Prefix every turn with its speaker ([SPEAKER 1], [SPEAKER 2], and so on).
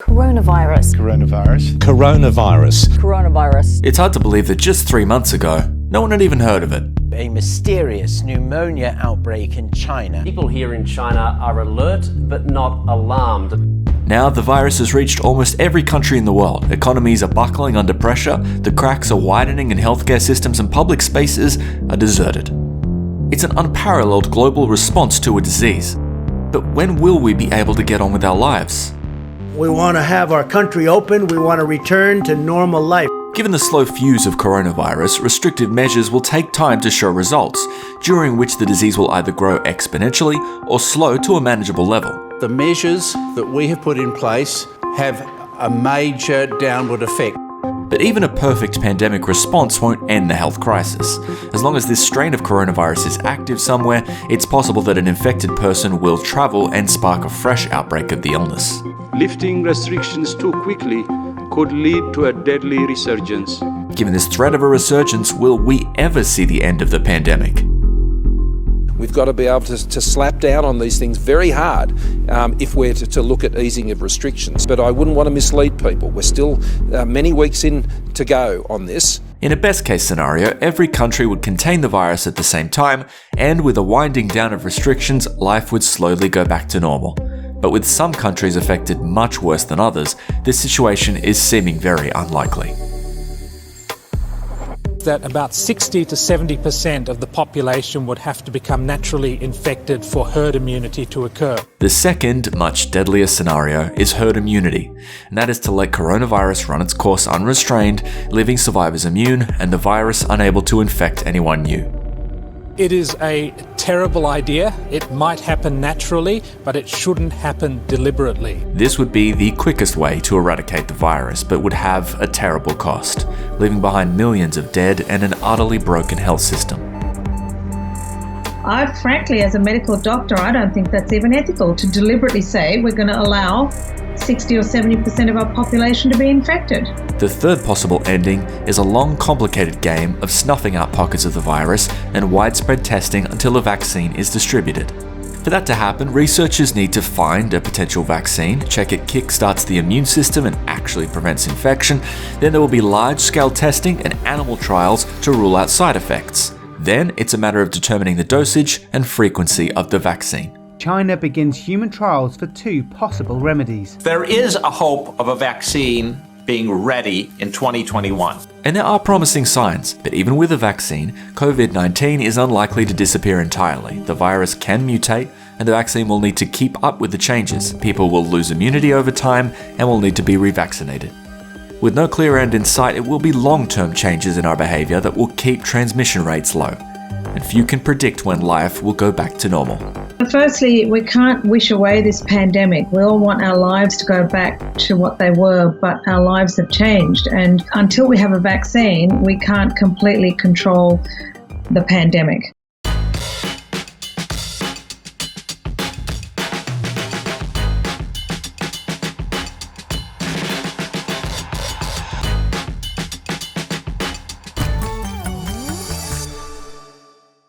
[SPEAKER 1] Coronavirus.
[SPEAKER 2] Coronavirus.
[SPEAKER 3] Coronavirus.
[SPEAKER 1] Coronavirus.
[SPEAKER 4] It's hard to believe that just 3 months ago, no one had even heard of it.
[SPEAKER 5] A mysterious pneumonia outbreak in China.
[SPEAKER 6] People here in China are alert but not alarmed.
[SPEAKER 4] Now the virus has reached almost every country in the world. Economies are buckling under pressure, the cracks are widening in healthcare systems, and public spaces are deserted. It's an unparalleled global response to a disease. But when will we be able to get on with our lives?
[SPEAKER 7] We want to have our country open. We want to return to normal life.
[SPEAKER 4] Given the slow fuse of coronavirus, restrictive measures will take time to show results, during which the disease will either grow exponentially or slow to a manageable level.
[SPEAKER 8] The measures that we have put in place have a major downward effect.
[SPEAKER 4] But even a perfect pandemic response won't end the health crisis. As long as this strain of coronavirus is active somewhere, it's possible that an infected person will travel and spark a fresh outbreak of the illness.
[SPEAKER 9] Lifting restrictions too quickly could lead to a deadly resurgence.
[SPEAKER 4] Given this threat of a resurgence, will we ever see the end of the pandemic?
[SPEAKER 10] We've got to be able to slap down on these things very hard if we're to look at easing of restrictions. But I wouldn't want to mislead people. We're still many weeks in to go on this.
[SPEAKER 4] In a best case scenario, every country would contain the virus at the same time, and with a winding down of restrictions, life would slowly go back to normal. But with some countries affected much worse than others, this situation is seeming very unlikely.
[SPEAKER 3] That about 60 to 70% of the population would have to become naturally infected for herd immunity to occur.
[SPEAKER 4] The second, much deadlier scenario is herd immunity, and that is to let coronavirus run its course unrestrained, leaving survivors immune and the virus unable to infect anyone new.
[SPEAKER 3] It is a terrible idea. It might happen naturally, but it shouldn't happen deliberately.
[SPEAKER 4] This would be the quickest way to eradicate the virus, but would have a terrible cost, leaving behind millions of dead and an utterly broken health system.
[SPEAKER 11] Frankly, as a medical doctor, I don't think that's even ethical to deliberately say we're going to allow 60 or 70% of our population to be infected.
[SPEAKER 4] The third possible ending is a long, complicated game of snuffing out pockets of the virus and widespread testing until a vaccine is distributed. For that to happen, researchers need to find a potential vaccine, check it kickstarts the immune system and actually prevents infection. Then there will be large-scale testing and animal trials to rule out side effects. Then it's a matter of determining the dosage and frequency of the vaccine.
[SPEAKER 12] China begins human trials for 2 possible remedies.
[SPEAKER 8] There is a hope of a vaccine being ready in 2021.
[SPEAKER 4] And there are promising signs, but even with a vaccine, COVID-19 is unlikely to disappear entirely. The virus can mutate, and the vaccine will need to keep up with the changes. People will lose immunity over time and will need to be revaccinated. With no clear end in sight, it will be long-term changes in our behavior that will keep transmission rates low. And few can predict when life will go back to normal.
[SPEAKER 11] Firstly, we can't wish away this pandemic. We all want our lives to go back to what they were, but our lives have changed. And until we have a vaccine, we can't completely control the pandemic.